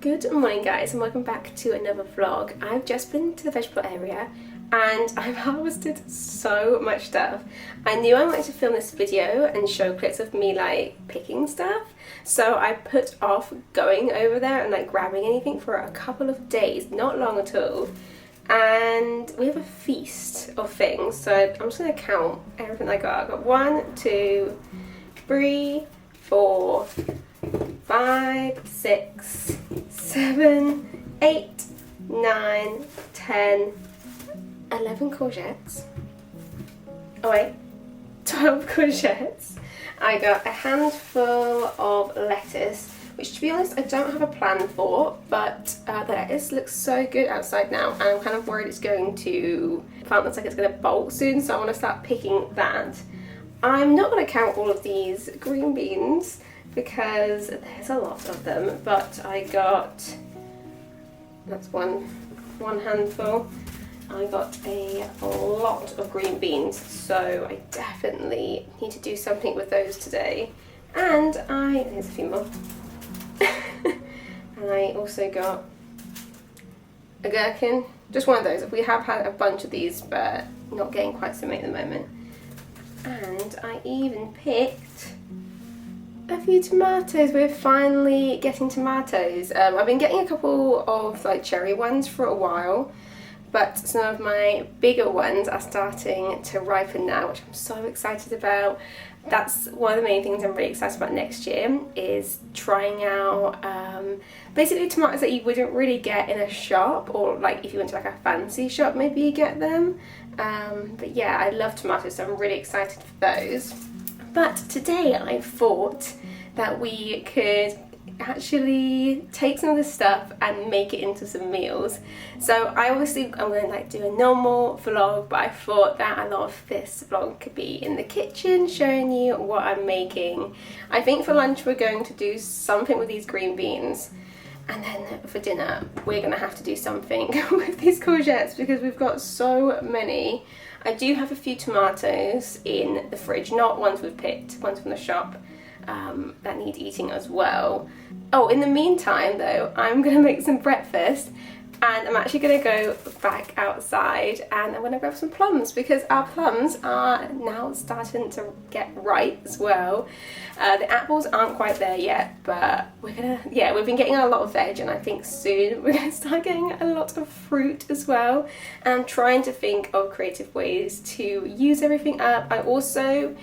Good morning guys, and welcome back to another vlog. I've just been to the vegetable area and I've harvested so much stuff. I knew I wanted to film this video and show clips of me like picking stuff, so I put off going over there and like grabbing anything for a couple of days, not long at all. And we have a feast of things, so I'm just gonna count everything I got. I got 1, 2, 3, 4, 5, 6, 7, 8, 9, 10, 11 courgettes. Oh wait, 12 courgettes. I got a handful of lettuce, which to be honest I don't have a plan for, but the lettuce looks so good outside now and I'm kind of worried it's going to, the plant looks like it's going to bolt soon, so I want to start picking that. I'm not going to count all of these green beans because there's a lot of them, but I got, that's one handful. I got a lot of green beans, so I definitely need to do something with those today. And here's a few more. And I also got a gherkin, just one of those. We have had a bunch of these, but not getting quite so many at the moment. And I even picked a few tomatoes. We're finally getting tomatoes. I've been getting a couple of like cherry ones for a while, but some of my bigger ones are starting to ripen now, which I'm so excited about. That's one of the main things I'm really excited about next year, is trying out basically tomatoes that you wouldn't really get in a shop, or like if you went to like a fancy shop maybe you get them. But yeah, I love tomatoes, so I'm really excited for those. But today I thought that we could actually take some of this stuff and make it into some meals. So I'm going to like do a normal vlog, but I thought that a lot of this vlog could be in the kitchen showing you what I'm making. I think for lunch we're going to do something with these green beans, and then for dinner we're going to have to do something with these courgettes because we've got so many. I do have a few tomatoes in the fridge, not ones we've picked, ones from the shop, that need eating as well. Oh, in the meantime though, I'm going to make some breakfast, and I'm actually going to go back outside and I'm going to grab some plums because our plums are now starting to get ripe as well. The apples aren't quite there yet, but we've been getting a lot of veg, and I think soon we're going to start getting a lot of fruit as well. And I'm trying to think of creative ways to use everything up. I also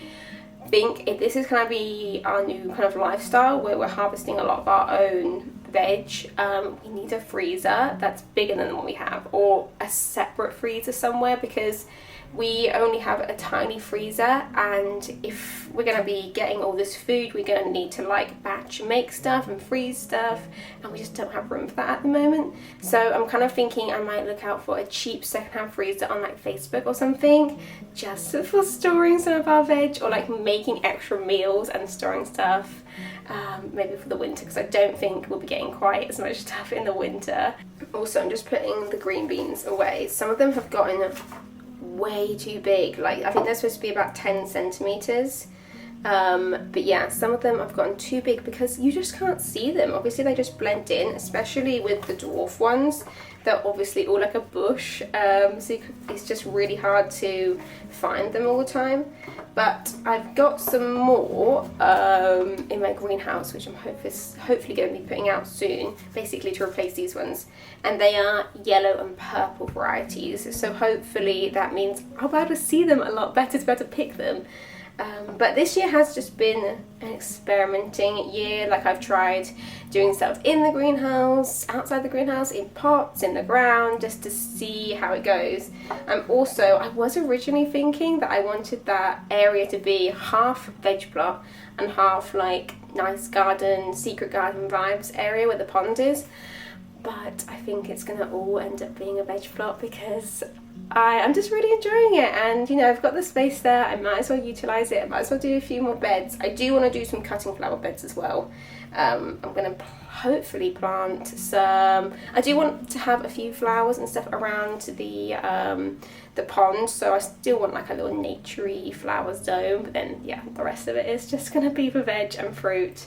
think if this is going to be our new kind of lifestyle where we're harvesting a lot of our own veg, we need a freezer that's bigger than the one we have, or a separate freezer somewhere, because we only have a tiny freezer, and if we're going to be getting all this food we're going to need to like batch make stuff and freeze stuff, and we just don't have room for that at the moment. So I'm kind of thinking I might look out for a cheap secondhand freezer on like Facebook or something, just for storing some of our veg, or like making extra meals and storing stuff, maybe for the winter, because I don't think we'll be getting quite as much stuff in the winter. Also, I'm just putting the green beans away. Some of them have gotten way too big, like I think they're supposed to be about 10 centimeters, but yeah, some of them have gotten too big because you just can't see them. Obviously they just blend in, especially with the dwarf ones. They're obviously all like a bush, so it's just really hard to find them all the time. But I've got some more in my greenhouse, which I'm hopefully going to be putting out soon, basically to replace these ones. And they are yellow and purple varieties, so hopefully that means I'll be able to see them a lot better, to be able to pick them. But this year has just been an experimenting year. Like, I've tried doing stuff in the greenhouse, outside the greenhouse, in pots, in the ground, just to see how it goes. Also, I was originally thinking that I wanted that area to be half veg plot and half like nice garden, secret garden vibes area where the pond is. But I think it's gonna all end up being a veg plot because I'm just really enjoying it, and you know, I've got the space there, I might as well utilise it, I might as well do a few more beds. I do want to do some cutting flower beds as well. I'm going to hopefully plant some, I do want to have a few flowers and stuff around the pond, so I still want like a little naturey flower zone, but then yeah, the rest of it is just going to be for veg and fruit.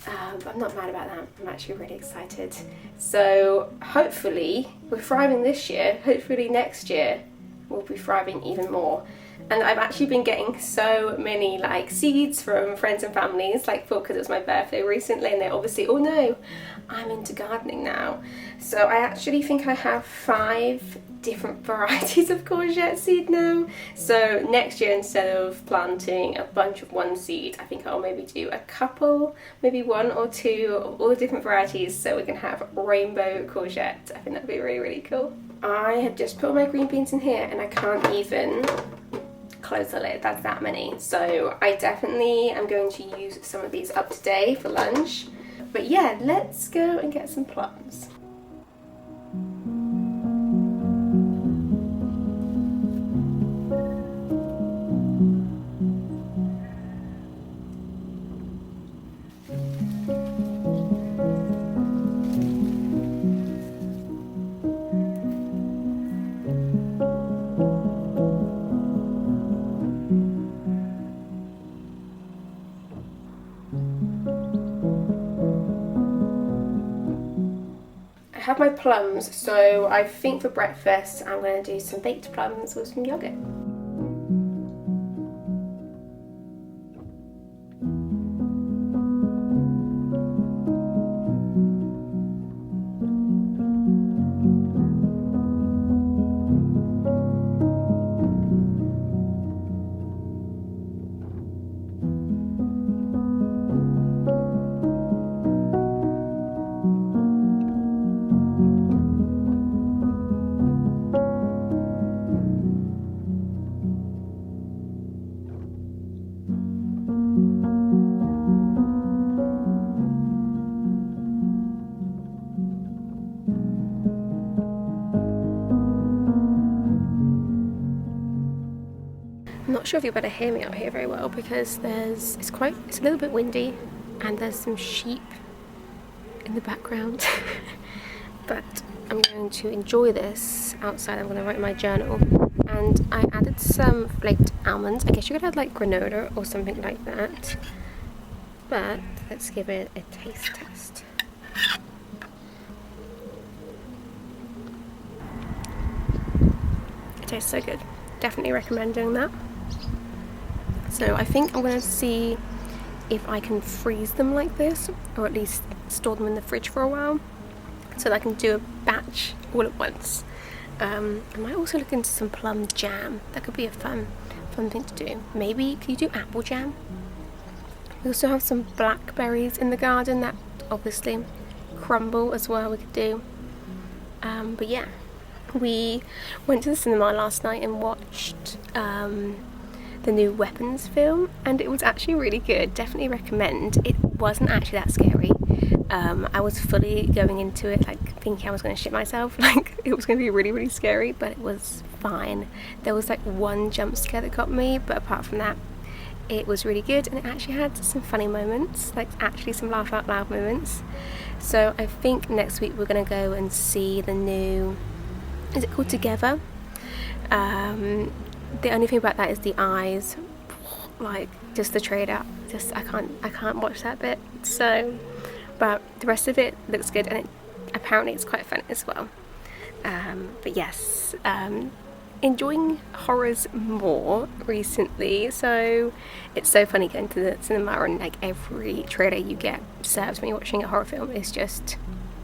But I'm not mad about that, I'm actually really excited. So hopefully we're thriving this year, hopefully next year we'll be thriving even more. And I've actually been getting so many like seeds from friends and families, like because it was my birthday recently, and they obviously all know I'm into gardening now. So I actually think I have 5 different varieties of courgette seed now. So next year, instead of planting a bunch of one seed, I think I'll maybe do a couple, maybe 1 or 2 of all the different varieties, so we can have rainbow courgette. I think that'd be really, really cool. I have just put all my green beans in here and I can't even close the lid, that's that many. So I definitely am going to use some of these up today for lunch. But yeah, let's go and get some plums. I have my plums, so I think for breakfast I'm going to do some baked plums with some yogurt. I'm not sure if you'll better hear me out here very well because it's a little bit windy and there's some sheep in the background. But I'm going to enjoy this outside. I'm going to write my journal, and I added some flaked almonds. I guess you could add like granola or something like that, but let's give it a taste test. It tastes so good. Definitely recommend doing that. So I think I'm going to see if I can freeze them like this, or at least store them in the fridge for a while, so that I can do a batch all at once. I might also look into some plum jam. That could be a fun thing to do. Maybe, can you do apple jam? We also have some blackberries in the garden that obviously crumble as well, we could do. But yeah, we went to the cinema last night and watched the new Weapons film, and it was actually really good. Definitely recommend. It wasn't actually that scary. I was fully going into it like thinking I was going to shit myself, like it was going to be really, really scary, but it was fine. There was like one jump scare that got me, but apart from that, it was really good, and it actually had some funny moments, like actually some laugh out loud moments. So I think next week we're going to go and see the new, is it called Together? The only thing about that is the eyes, like just the trailer, I can't watch that bit. So, but the rest of it looks good, and apparently it's quite fun as well. But yes, enjoying horrors more recently, so it's so funny going to the cinema and like every trailer you get served when you're watching a horror film is just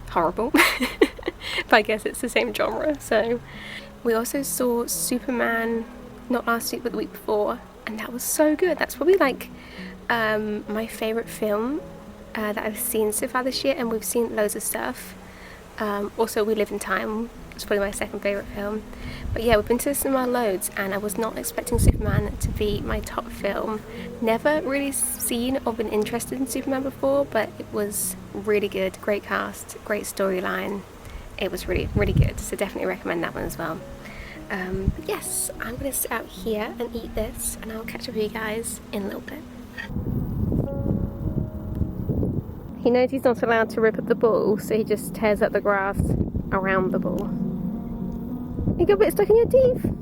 horrible. But I guess it's the same genre. So we also saw Superman, not last week but the week before, and that was so good. That's probably like my favourite film that I've seen so far this year, and we've seen loads of stuff. Also, We Live in Time, it's probably my second favourite film. But yeah, we've been to the cinema loads, and I was not expecting Superman to be my top film. Never really seen or been interested in Superman before, but it was really good. Great cast, great storyline. It was really, really good, so definitely recommend that one as well. But yes, I'm going to sit out here and eat this, and I'll catch up with you guys in a little bit. He knows he's not allowed to rip up the ball, so he just tears up the grass around the ball. You got a bit stuck in your teeth?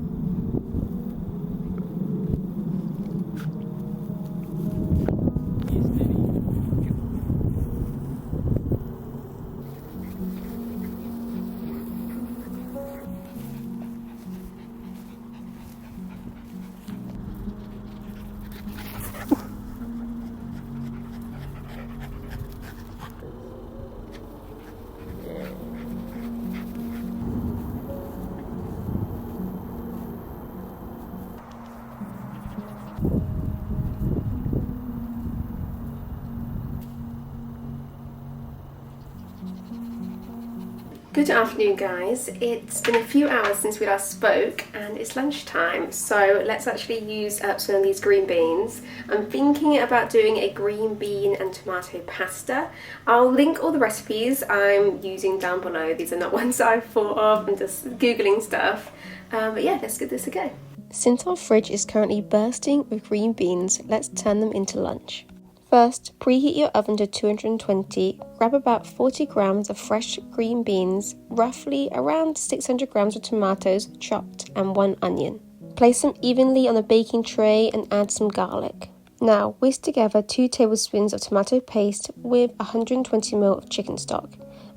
Good afternoon, guys. It's been a few hours since we last spoke and it's lunchtime, so let's actually use up some of these green beans. I'm thinking about doing a green bean and tomato pasta. I'll link all the recipes I'm using down below. These are not ones I've thought of, I'm just googling stuff. But yeah, let's give this a go. Since our fridge is currently bursting with green beans, let's turn them into lunch. First, preheat your oven to 220, grab about 40 grams of fresh green beans, roughly around 600 grams of tomatoes chopped, and 1 onion. Place them evenly on a baking tray and add some garlic. Now, whisk together 2 tablespoons of tomato paste with 120 ml of chicken stock.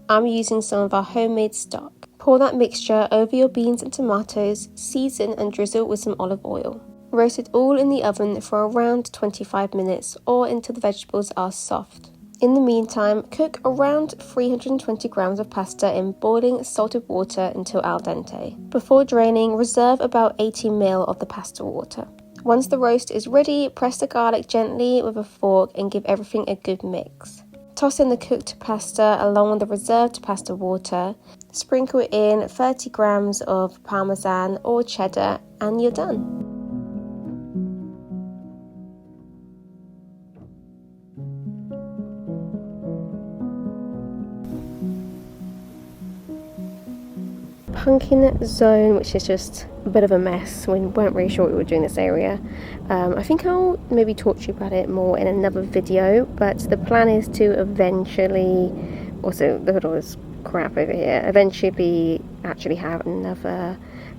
I'm using some of our homemade stock. Pour that mixture over your beans and tomatoes, season and drizzle with some olive oil. Roast it all in the oven for around 25 minutes or until the vegetables are soft. In the meantime, cook around 320 grams of pasta in boiling salted water until al dente. Before draining, reserve about 80 ml of the pasta water. Once the roast is ready, press the garlic gently with a fork and give everything a good mix. Toss in the cooked pasta along with the reserved pasta water. Sprinkle in 30 grams of parmesan or cheddar and you're done. Pumpkin zone, which is just a bit of a mess. We weren't really sure what we were doing in this area. I think I'll maybe talk to you about it more in another video, but the plan is to eventually, also look at all this crap over here, eventually actually have another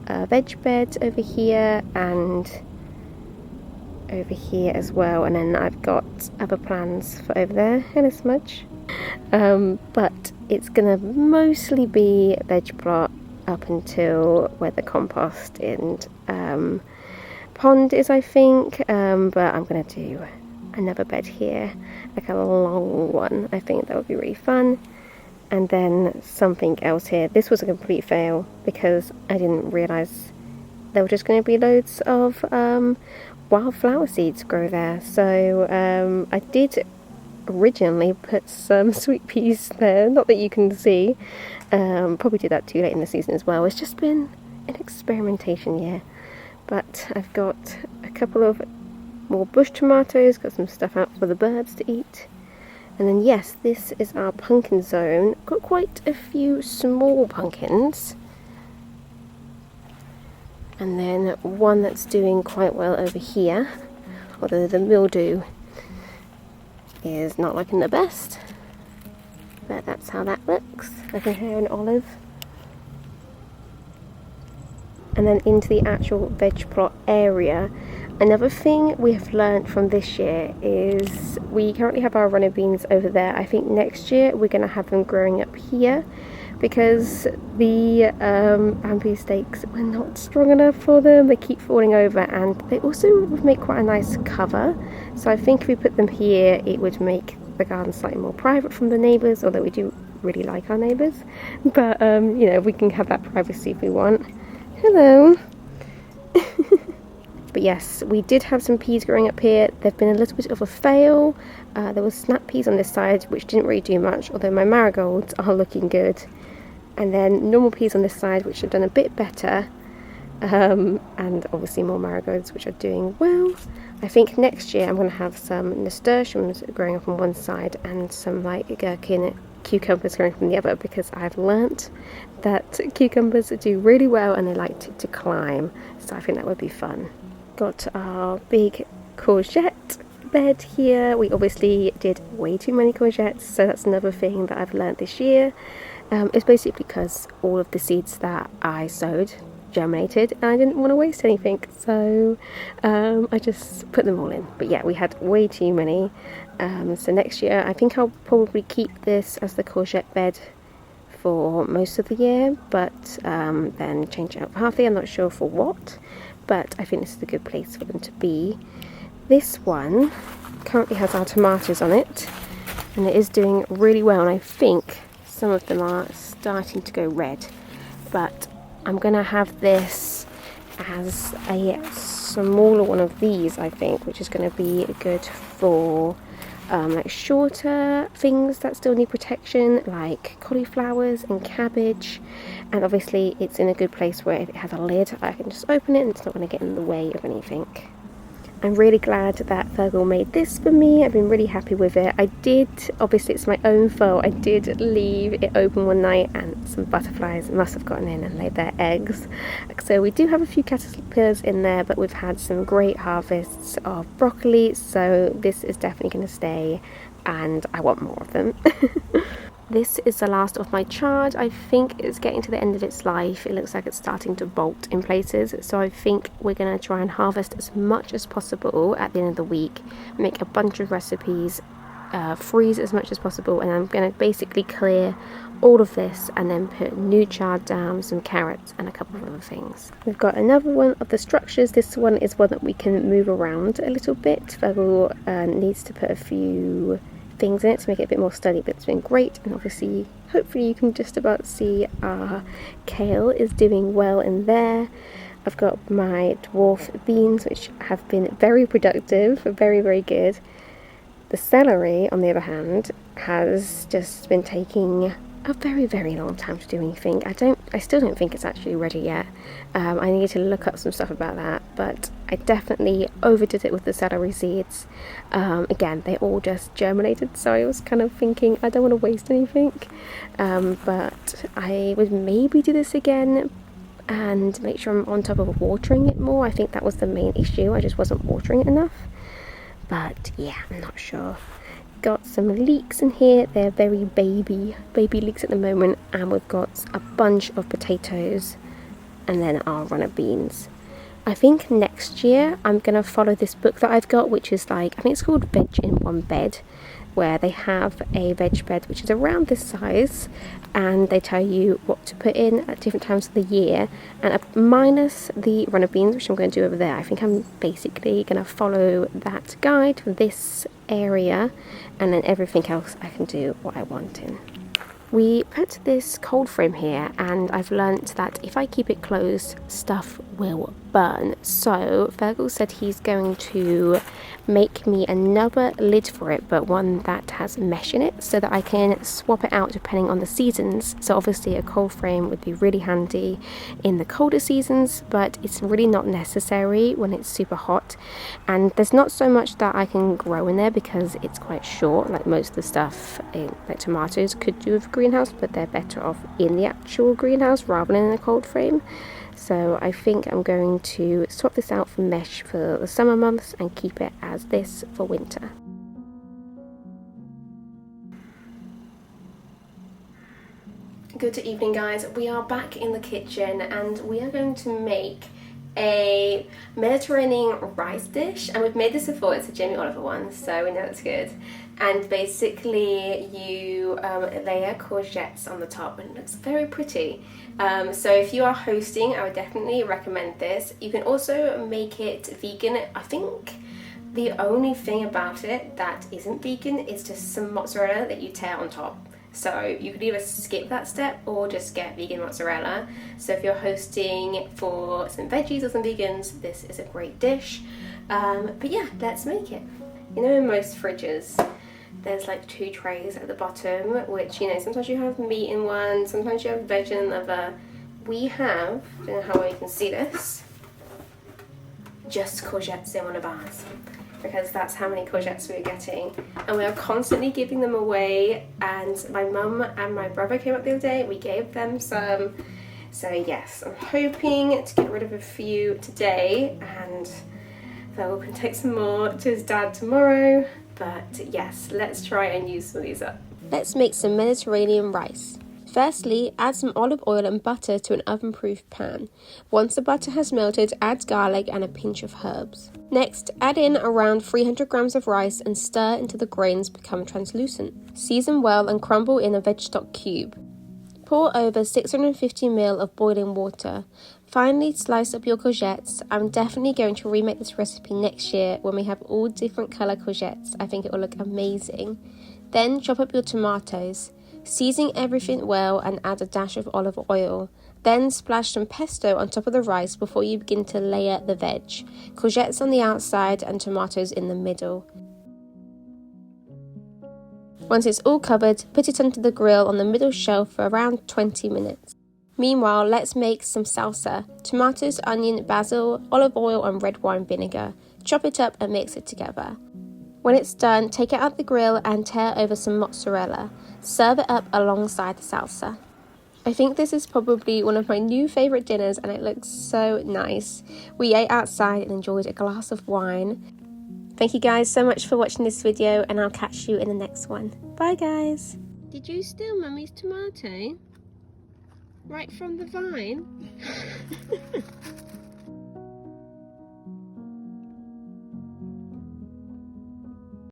veg bed over here and over here as well, and then I've got other plans for over there in a smudge, but it's gonna mostly be veg plot up until where the compost and pond is, I think, but I'm gonna do another bed here, like a long one. I think that would be really fun. And then something else here. This was a complete fail because I didn't realise there were just going to be loads of wildflower seeds grow there. So I did originally put some sweet peas there, not that you can see. Probably did that too late in the season as well. It's just been an experimentation year. But I've got a couple of more bush tomatoes, got some stuff out for the birds to eat. And then yes, this is our pumpkin zone. Got quite a few small pumpkins. And then one that's doing quite well over here, although the mildew is not looking the best. But that's how that looks. Over here an olive. And then into the actual veg plot area. Another thing we have learned from this year is we currently have our runner beans over there. I think next year we're going to have them growing up here because the bamboo stakes were not strong enough for them. They keep falling over and they also would make quite a nice cover. So I think if we put them here it would make the garden slightly more private from the neighbours, although we do really like our neighbours. But you know, we can have that privacy if we want. Hello. But yes, we did have some peas growing up here. They've been a little bit of a fail. There was snap peas on this side, which didn't really do much, although my marigolds are looking good. And then normal peas on this side, which have done a bit better. And obviously more marigolds, which are doing well. I think next year I'm going to have some nasturtiums growing up on one side and some like gherkin cucumbers growing from the other, because I've learnt that cucumbers do really well and they like to climb, so I think that would be fun. Got our big courgette bed here. We obviously did way too many courgettes, so that's another thing that I've learnt this year. It's basically because all of the seeds that I sowed germinated and I didn't want to waste anything, so I just put them all in. But yeah, we had way too many, so next year I think I'll probably keep this as the courgette bed for most of the year, but then change it out for half the year. I'm not sure for what, but I think this is a good place for them to be. This one currently has our tomatoes on it and it is doing really well, and I think some of them are starting to go red, but I'm gonna have this as a smaller one of these, I think, which is gonna be good for like shorter things that still need protection, like cauliflowers and cabbage. And obviously it's in a good place where if it has a lid I can just open it and it's not going to get in the way of anything. I'm really glad that Virgil made this for me. I've been really happy with it. I did, obviously it's my own fault, I did leave it open one night and some butterflies must have gotten in and laid their eggs. So we do have a few caterpillars in there, but we've had some great harvests of broccoli, so this is definitely going to stay and I want more of them. This is the last of my chard. I think it's getting to the end of its life. It looks like it's starting to bolt in places, so I think we're going to try and harvest as much as possible at the end of the week, make a bunch of recipes, freeze as much as possible, and I'm going to basically clear all of this and then put new chard down, some carrots and a couple of other things. We've got another one of the structures. This one is one that we can move around a little bit. Virgil needs to put a few things in it to make it a bit more sturdy, but it's been great. And obviously hopefully you can just about see our kale is doing well in there. I've got my dwarf beans, which have been very productive, very, very good. The celery, on the other hand, has just been taking a very, very long time to do anything. I still don't think it's actually ready yet. I need to look up some stuff about that, but I definitely overdid it with the celery seeds. Again, they all just germinated, so I was kind of thinking I don't want to waste anything, but I would maybe do this again and make sure I'm on top of watering it more. I think that was the main issue, I just wasn't watering it enough, but yeah, I'm not sure. Got some leeks in here. They're very baby leeks at the moment, and we've got a bunch of potatoes and then our runner beans. I think next year I'm gonna follow this book that I've got, which is like, I think it's called Veg in One Bed, where they have a veg bed which is around this size and they tell you what to put in at different times of the year, and minus the runner beans, which I'm going to do over there. I think I'm basically going to follow that guide for this area, and then everything else I can do what I want in. We put this cold frame here, and I've learnt that if I keep it closed, stuff will burn. So Virgil said he's going to make me another lid for it, but one that has mesh in it, so that I can swap it out depending on the seasons. So obviously a cold frame would be really handy in the colder seasons, but it's really not necessary when it's super hot. And there's not so much that I can grow in there because it's quite short, like most of the stuff like tomatoes could do with a greenhouse, but they're better off in the actual greenhouse rather than in a cold frame. So I think I'm going to swap this out for mesh for the summer months and keep it as this for winter. Good evening, guys. We are back in the kitchen and we are going to make a Mediterranean rice dish, and we've made this before. It's a Jamie Oliver one, so we know it's good. And basically you layer courgettes on the top and it looks very pretty. So if you are hosting, I would definitely recommend this. You can also make it vegan. I think the only thing about it that isn't vegan is just some mozzarella that you tear on top. So you could either skip that step or just get vegan mozzarella. So if you're hosting for some veggies or some vegans, this is a great dish. But yeah, let's make it. You know, in most fridges, there's like 2 trays at the bottom, which, you know, sometimes you have meat in one, sometimes you have veg in another. We have, I don't know how well you can see this, just courgettes in one of ours, because that's how many courgettes we were getting, and we are constantly giving them away. And my mum and my brother came up the other day, we gave them some. So yes, I'm hoping to get rid of a few today, and Phil can take some more to his dad tomorrow. But yes, let's try and use some of these up. Let's make some Mediterranean rice. Firstly, add some olive oil and butter to an oven-proof pan. Once the butter has melted, add garlic and a pinch of herbs. Next, add in around 300 grams of rice and stir until the grains become translucent. Season well and crumble in a veg stock cube. Pour over 650 ml of boiling water. Finally, slice up your courgettes. I'm definitely going to remake this recipe next year when we have all different colour courgettes. I think it will look amazing. Then chop up your tomatoes. Season everything well and add a dash of olive oil. Then splash some pesto on top of the rice before you begin to layer the veg. Courgettes on the outside and tomatoes in the middle. Once it's all covered, put it onto the grill on the middle shelf for around 20 minutes. Meanwhile, let's make some salsa. Tomatoes, onion, basil, olive oil and red wine vinegar. Chop it up and mix it together. When it's done, take it out the grill and tear over some mozzarella. Serve it up alongside the salsa. I think this is probably one of my new favourite dinners, and it looks so nice. We ate outside and enjoyed a glass of wine. Thank you guys so much for watching this video, and I'll catch you in the next one. Bye guys! Did you steal Mummy's tomato? Right from the vine?